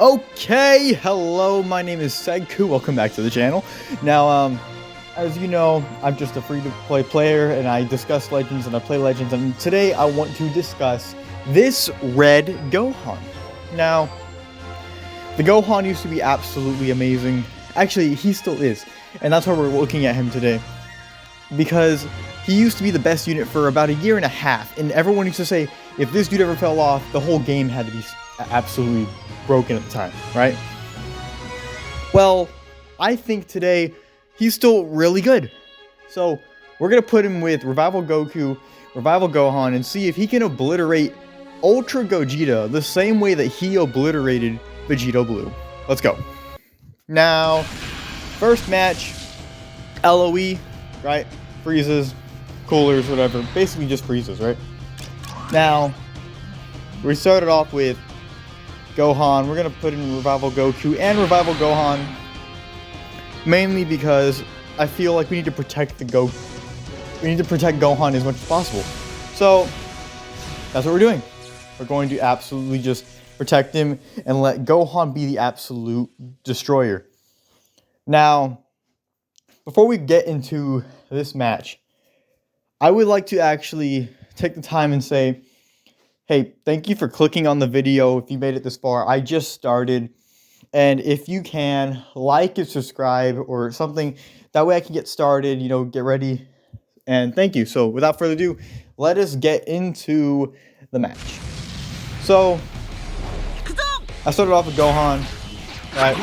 Okay, hello, my name is Zenkai, welcome back to the channel. Now, as you know, I'm just a free-to-play player, and I discuss Legends, and I play Legends, and today I want to discuss this red Gohan. Now, the Gohan used to be absolutely amazing. Actually, he still is, and that's why we're looking at him today. Because he used to be the best unit for about a year and a half, and everyone used to say, if this dude ever fell off, the whole game had to be absolutely broken at the time, right? Well, I think today he's still really good. So we're gonna put him with Revival Goku, Revival Gohan, and see if he can obliterate Ultra Gogeta the same way that he obliterated Vegito Blue. Let's go. Now, first match, LOE, right? Freezes, coolers, whatever. Basically just freezes, right? Now, we started off with Gohan. We're gonna put in Revival Goku and Revival Gohan, mainly because I feel like we need to protect Gohan as much as possible. So that's what we're doing. We're going to absolutely just protect him and let Gohan be the absolute destroyer. Now, before we get into this match, I would like to actually take the time and say, hey, thank you for clicking on the video if you made it this far. I just started, and if you can, like and subscribe or something, that way I can get started, you know, get ready, and thank you. So without further ado, let us get into the match. So, I started off with Gohan, right,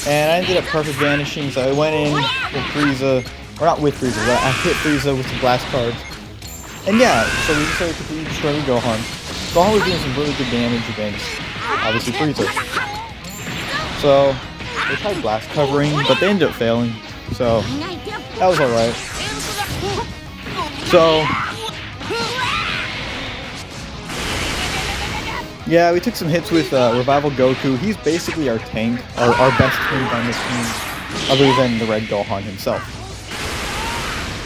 and I ended up perfect vanishing, so I went in with Frieza, or not with Frieza, but I hit Frieza with some blast cards. And yeah, so we decided to completely destroy Gohan. Gohan was doing some really good damage against, obviously, Frieza. So, they tried blast covering, but they ended up failing. So, that was alright. So, yeah, we took some hits with Revival Goku. He's basically our tank, our best tank on this team, other than the Red Gohan himself.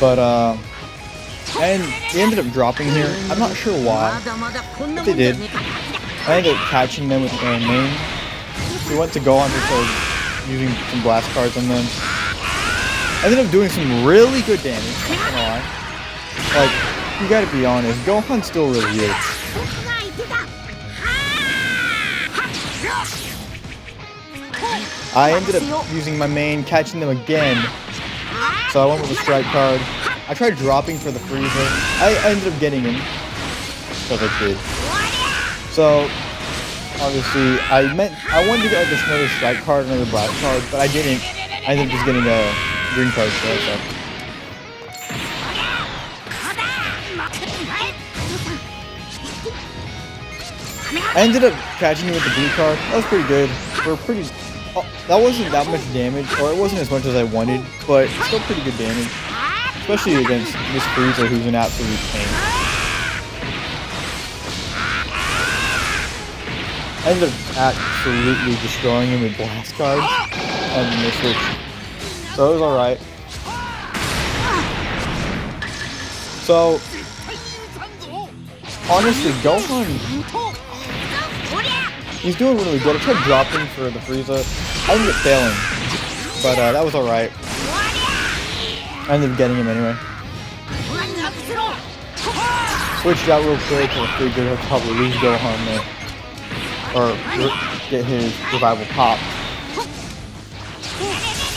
But, and they ended up dropping here. I'm not sure why, but they did. I ended up catching them with their main. We went to Gohan to start using some blast cards on them. I ended up doing some really good damage, not gonna lie. Like, you gotta be honest, Gohan still really is. I ended up using my main, catching them again. So I went with a strike card. I tried dropping for the Frieza. I ended up getting him, because I did. So, obviously, I wanted to get like another strike card, another blast card, but I didn't. I ended up just getting a green card, so. I ended up catching him with the blue card. That was pretty good. That wasn't that much damage, or it wasn't as much as I wanted, but still pretty good damage. Especially against this Frieza, who's an absolute pain. I ended up absolutely destroying him with blast cards, and then they switched. So it was alright. So, honestly, Gohan, he's doing really good. I tried dropping for the Frieza. I ended up failing, but that was alright. I ended up getting him anyway. Switched out real quick, and I figured I'd probably lose Gohan there. Or get his revival pop.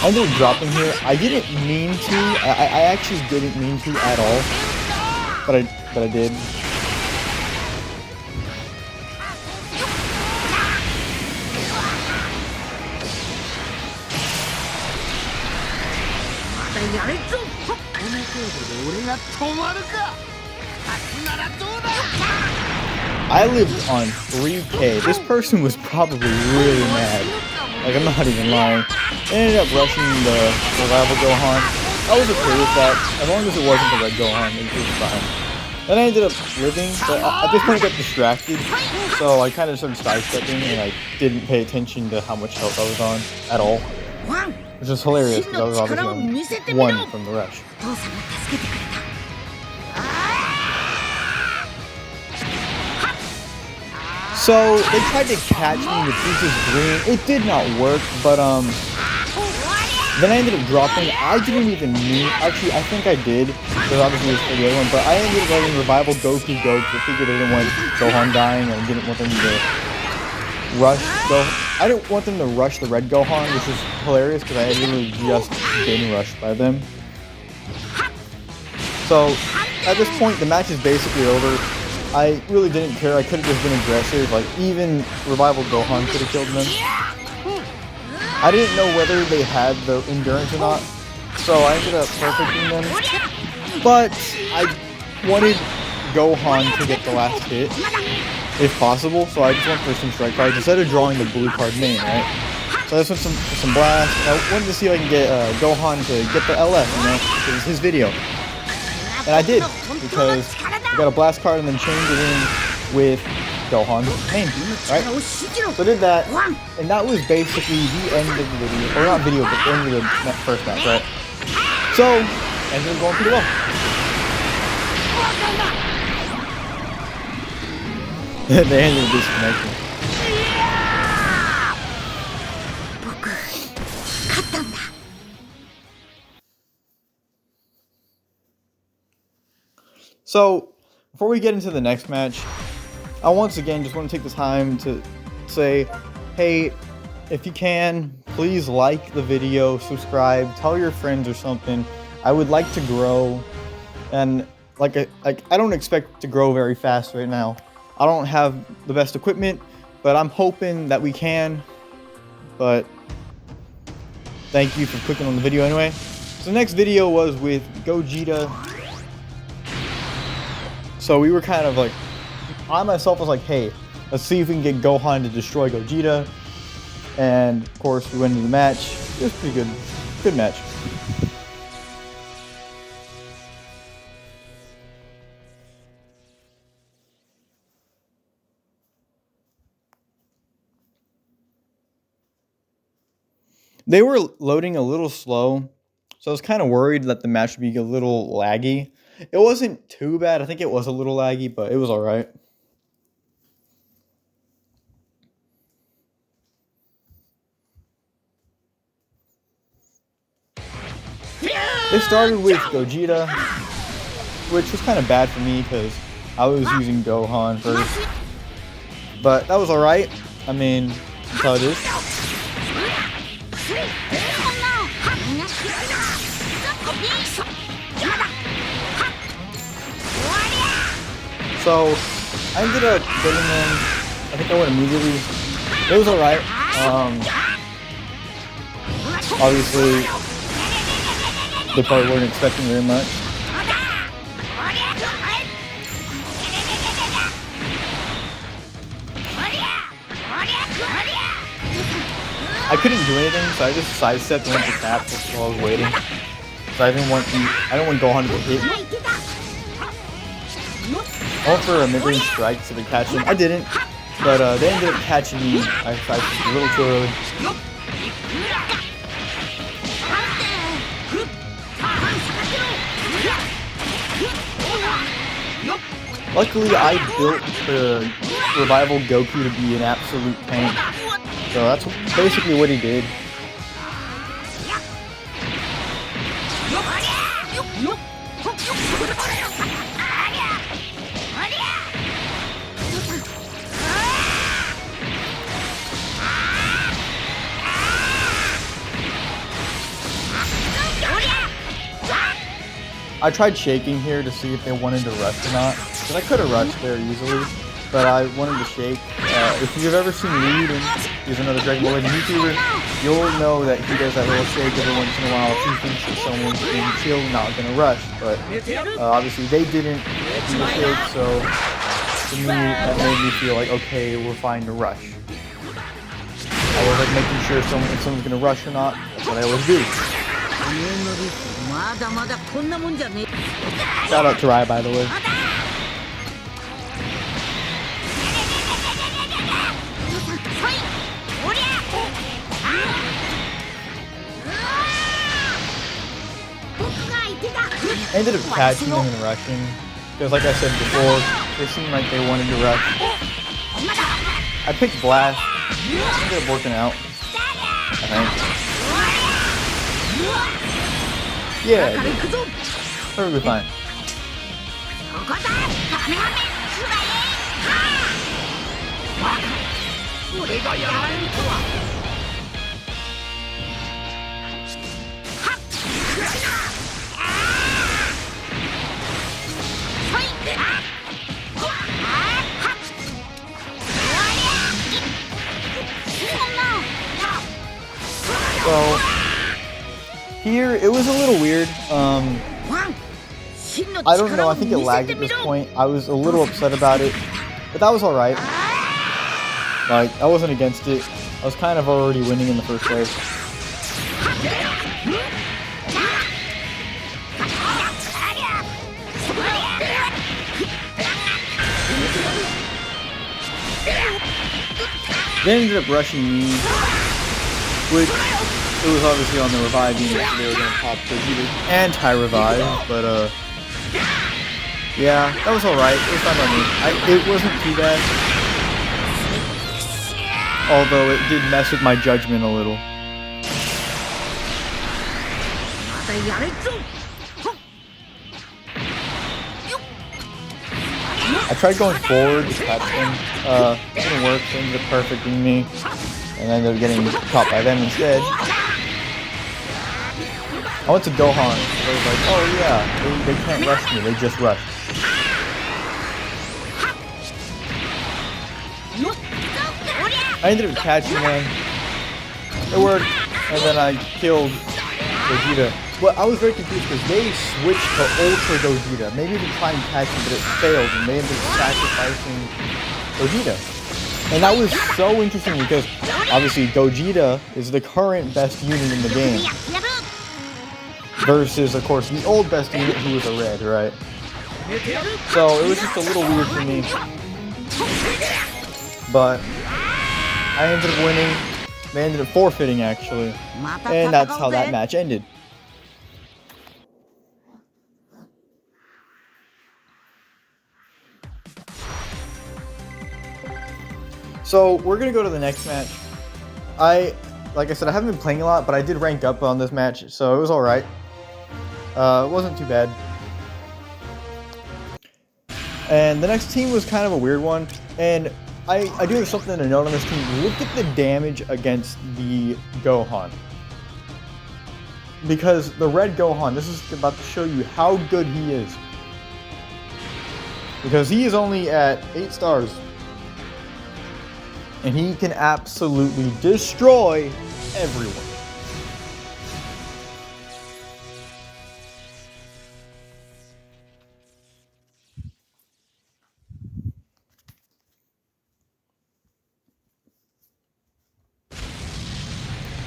I ended up dropping here. I didn't mean to. I actually didn't mean to at all. But I did. I lived on 3K. This person was probably really mad. Like, I'm not even lying. They ended up rushing the Revival Gohan. I was okay with that. As long as it wasn't the Red Gohan, it was fine. Then I ended up living, but at this point I got distracted. So I kind of started sidestepping, and I didn't pay attention to how much health I was on at all. Which is hilarious, because I was obviously on 1 from the rush. So they tried to catch me with Pieces Green. It did not work, but then I ended up dropping. I didn't even mean. Actually, I think I did, because obviously it was for the other one. But I ended up letting Revival Goku go because I figured I didn't want Gohan dying, and I didn't want them to rush I didn't want them to rush the red Gohan, which is hilarious because I had literally just been rushed by them. So at this point, the match is basically over. I really didn't care. I could have just been aggressive. Like, even Revival Gohan could have killed them. I didn't know whether they had the endurance or not, so I ended up perfecting them. But I wanted Gohan to get the last hit, if possible, so I just went for some strike cards instead of drawing the blue card main, right? So I just went some blast. I wanted to see if I can get Gohan to get the LF, you know, it was his video. And I did, because I got a blast card and then changed it in with Gohan's main, right? So I did that, and that was basically the end of the video, or not video, but the end of the first match, right? So, ended up going pretty well. They ended up disconnecting. So, before we get into the next match, I once again just want to take the time to say, hey, if you can, please like the video, subscribe, tell your friends or something. I would like to grow, and I don't expect to grow very fast right now. I don't have the best equipment, but I'm hoping that we can. But thank you for clicking on the video anyway. So the next video was with Gogeta. So we were kind of like, I myself was like, hey, let's see if we can get Gohan to destroy Gogeta. And of course we went into the match. It was pretty good. Good match. They were loading a little slow, so I was kind of worried that the match would be a little laggy. It wasn't too bad. I think it was a little laggy, but it was alright. It started with Gogeta, which was kind of bad for me because I was using Gohan first. But that was alright. I mean, that's how it is. So I ended up getting them. I think I went immediately. It was alright. Obviously, they probably weren't expecting very much. I couldn't do anything, so I just sidestepped and went to tap while I was waiting. So I didn't want Gohan to get hit. I went for a mid-range strike so they catch him. I didn't, but they ended up catching me. I tried a little too early. Luckily, I built the Revival Goku to be an absolute tank. So that's basically what he did. I tried shaking here to see if they wanted to rush or not, because I could have rushed there easily, but I wanted to shake. If you've ever seen Reed, and he's another Dragon Ball Legend YouTuber, you'll know that he does that little shake every once in a while if he thinks that someone's being chill, not gonna rush. But obviously they didn't do the shake, so to me that made me feel like, okay, we're fine to rush. I was like making sure if someone's gonna rush or not. That's what I always do. Shout out to Rai, by the way. I ended up catching them and rushing, because like I said before, they seemed like they wanted to rush. I picked Blast. It ended up working out, I think. Yeah, it did. Perfectly fine. So here it was a little weird. I don't know, I think it lagged at this point. I was a little upset about it, but that was alright. Like, I wasn't against it. I was kind of already winning in the first place. They ended up rushing me, which it was obviously on the revive unit, so they were going to pop Gogeta anti-revive, but yeah, that was alright. It was fine by me. It wasn't too bad, although it did mess with my judgment a little. I tried going forward to catch them. It didn't work. They ended up perfecting me, and ended up getting caught by them instead. I went to Gohan. So I was like, oh yeah, they can't rush me. They just rush. I ended up catching them. It worked, and then I killed Gogeta. But I was very confused because they switched to Ultra Gogeta. Maybe to try and catch him, but it failed, and they ended up sacrificing Gogeta. And that was so interesting because obviously Gogeta is the current best unit in the game. Versus, of course, the old best unit who was a red, right? So it was just a little weird for me. But I ended up winning. They ended up forfeiting, actually. And that's how that match ended. So we're gonna go to the next match. Like I said, I haven't been playing a lot, but I did rank up on this match, so it was alright. It wasn't too bad. And the next team was kind of a weird one, and I do have something to note on this team. Look at the damage against the Gohan. Because the red Gohan, this is about to show you how good he is. Because he is only at 8 stars. And he can absolutely destroy everyone.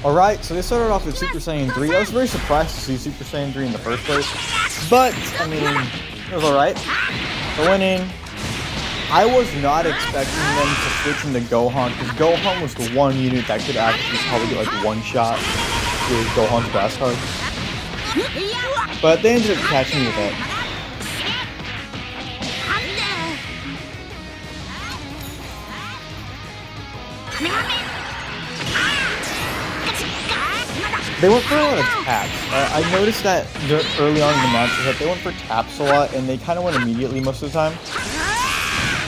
Alright, so they started off with Super Saiyan 3. I was very surprised to see Super Saiyan 3 in the first place. But, I mean, it was alright. I went in. I was not expecting them to switch into Gohan, because Gohan was the one unit that could actually probably get like one shot with Gohan's Blast Card. But they ended up catching me with that. They went for a lot of taps. I noticed that early on in the match that they went for taps a lot, and they kind of went immediately most of the time.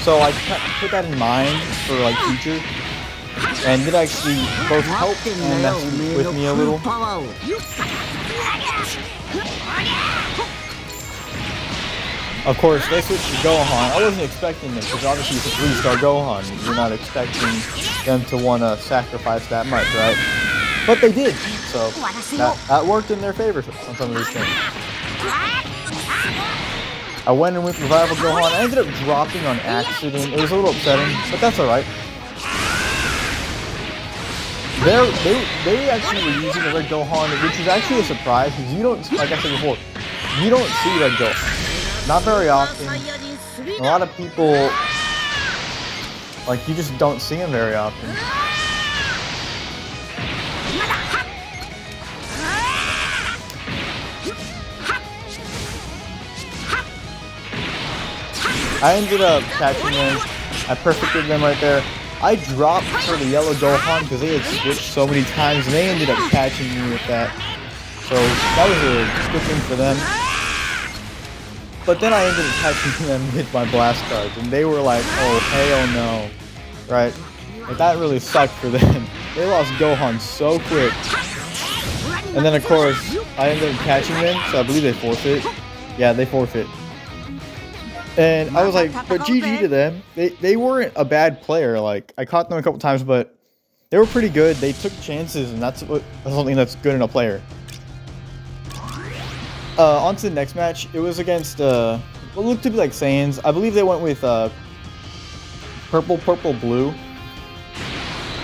So I put that in mind for like future, and it actually both helped and messed with me a little. Of course, they switched to Gohan. I wasn't expecting this, because obviously it's a 3-star Gohan. You're not expecting them to want to sacrifice that much, right? But they did, so that worked in their favor on some of these things. I went in with Revival Gohan. I ended up dropping on accident. It was a little upsetting, but that's alright. They actually were using the Red Gohan, which is actually a surprise, because you don't, like I said before, you don't see Red Gohan. Not very often. A lot of people, like, you just don't see him very often. I ended up catching them. I perfected them right there. I dropped for the yellow Gohan because they had switched so many times and they ended up catching me with that. So that was a good thing for them. But then I ended up catching them with my blast cards and they were like, oh hell no. Right? Like, that really sucked for them. They lost Gohan so quick. And then of course, I ended up catching them, so I believe they forfeit. Yeah, they forfeit. And I was like, but GG to them. They weren't a bad player. Like, I caught them a couple times, but they were pretty good. They took chances, and that's something that's good in a player. On to the next match. It was against what looked to be like Saiyans. I believe they went with purple, blue.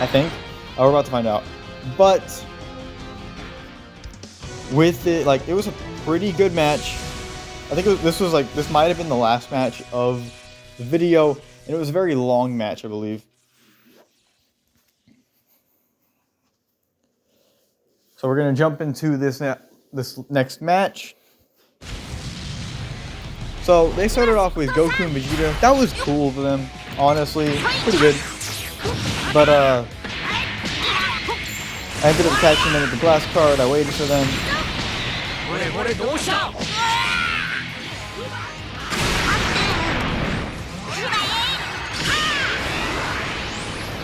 I think. We're about to find out. But with it, like, it was a pretty good match. I think this might have been the last match of the video, and it was a very long match, I believe. So we're gonna jump into this next match. So they started off with Goku and Vegeta. That was cool for them, honestly, pretty good. But I ended up catching them with the blast card. I waited for them.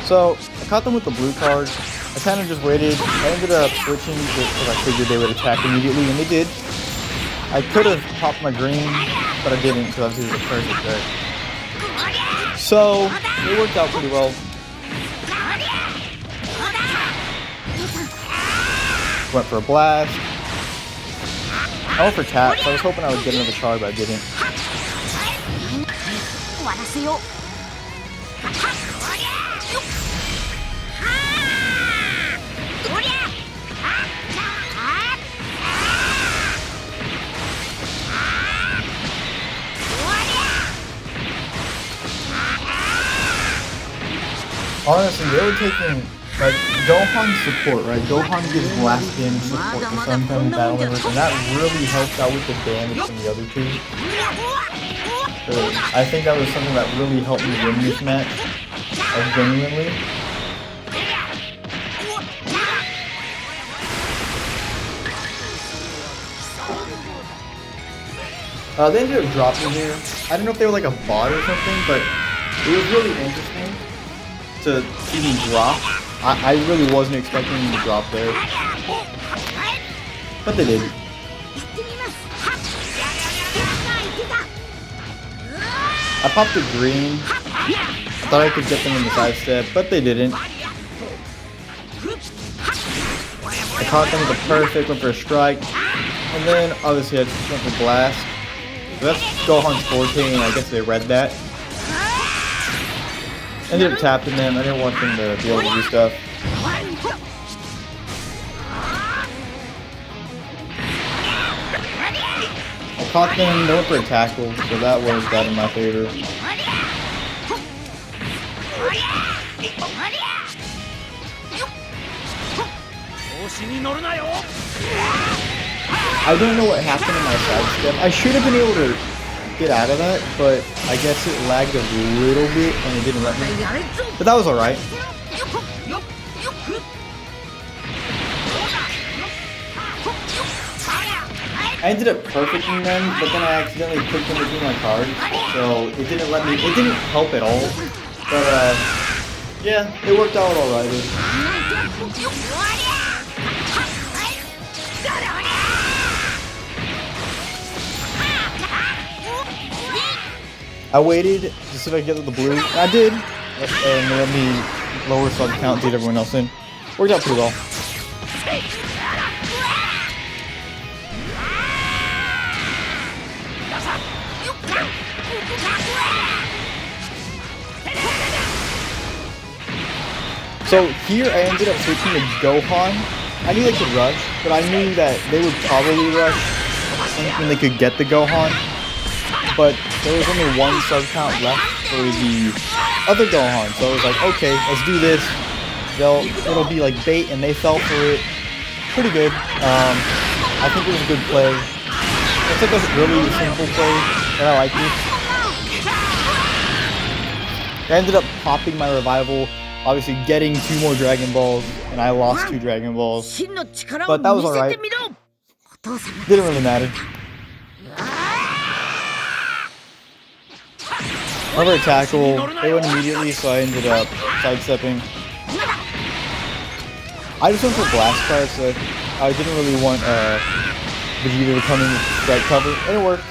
So I caught them with the blue card. I kind of just waited. I ended up switching because I figured they would attack immediately, and they did. I could have popped my green, but I didn't because obviously it was a perfect deck. So it worked out pretty well. Went for a blast. I went for tap, so I was hoping I would get another card, but I didn't. Honestly, they were taking, like, Gohan support, right? Gohan gives blast damage support to some kind of battle members, and that really helped out with the damage from the other two. So I think that was something that really helped me win this match, like, genuinely. They ended up dropping here. I don't know if they were like a bot or something, but it was really interesting to see me drop. I really wasn't expecting them to drop there, but they did. I popped the green. I thought I could get them in the sidestep, but they didn't. I caught them with a perfect, went for a strike, and then obviously I just went for blast. So that's Gohan's forte, and I guess they read that. Ended up tapping them. I didn't want them to be able to do stuff. I caught them, they went for a tackle, so that worked out in my favor. I don't know what happened in my sidestep. I should have been able to get out of that, but I guess it lagged a little bit and it didn't let me. But that was alright. I ended up perfecting them, but then I accidentally put them between my cards, so it didn't let me. It didn't help at all. But yeah, it worked out alright. I waited to see if I could get the blue, and I did, and they let me lower sub count, beat everyone else in. Worked out pretty well. So here I ended up switching to Gohan. I knew they could rush, but I knew that they would probably rush when they could get the Gohan. But there was only one sub count left for the other Gohan, so I was like, okay, let's do this. It'll be like bait, and they fell for it. Pretty good. I think it was a good play. It's like a really simple play, and I like it. I ended up popping my revival. obviously getting 2 more Dragon Balls, and I lost 2 Dragon Balls. But that was alright. Didn't really matter. Another tackle, it went immediately, so I ended up sidestepping. I just went for blast cards, so I didn't really want Vegeta to come in with strike cover, and it worked.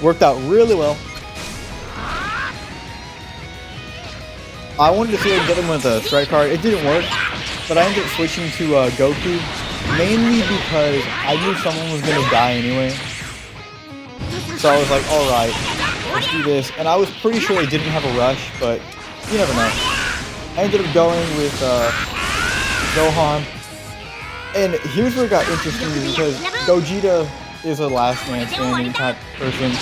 Worked out really well. I wanted to see if I could get him with a strike card. It didn't work, but I ended up switching to Goku, mainly because I knew someone was going to die anyway. So I was like, alright, let's do this. And I was pretty sure they didn't have a rush, but you never know. I ended up going with Gohan. And here's where it got interesting, because Gogeta is a last man standing type person.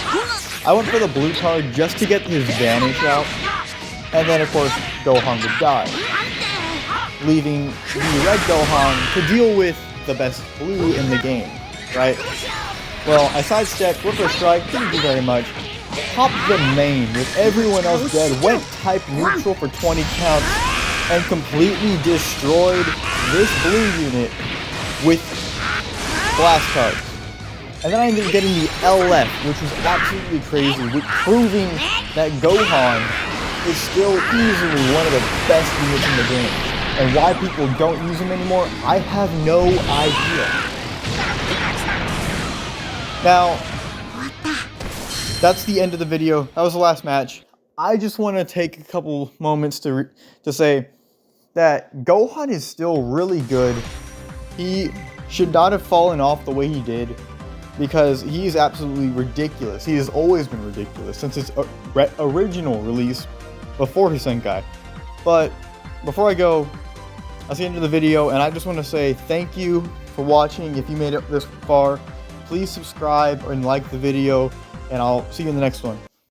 I went for the blue card just to get his vanish out. And then of course Gohan would die, leaving the red Gohan to deal with the best blue in the game, right? Well, I sidestepped, went for a strike, didn't do very much. Popped the main with everyone else dead, went type neutral for 20 counts, and completely destroyed this blue unit with blast cards. And then I ended up getting the LF, which was absolutely crazy, proving that Gohan is still easily one of the best units in the game. And why people don't use him anymore, I have no idea. Now, that's the end of the video. That was the last match. I just want to take a couple moments to say that Gohan is still really good. He should not have fallen off the way he did, because he is absolutely ridiculous. He has always been ridiculous since his original release before his Zenkai. But before I go, that's the end of the video, and I just want to say thank you for watching. If you made it this far, please subscribe and like the video, and I'll see you in the next one.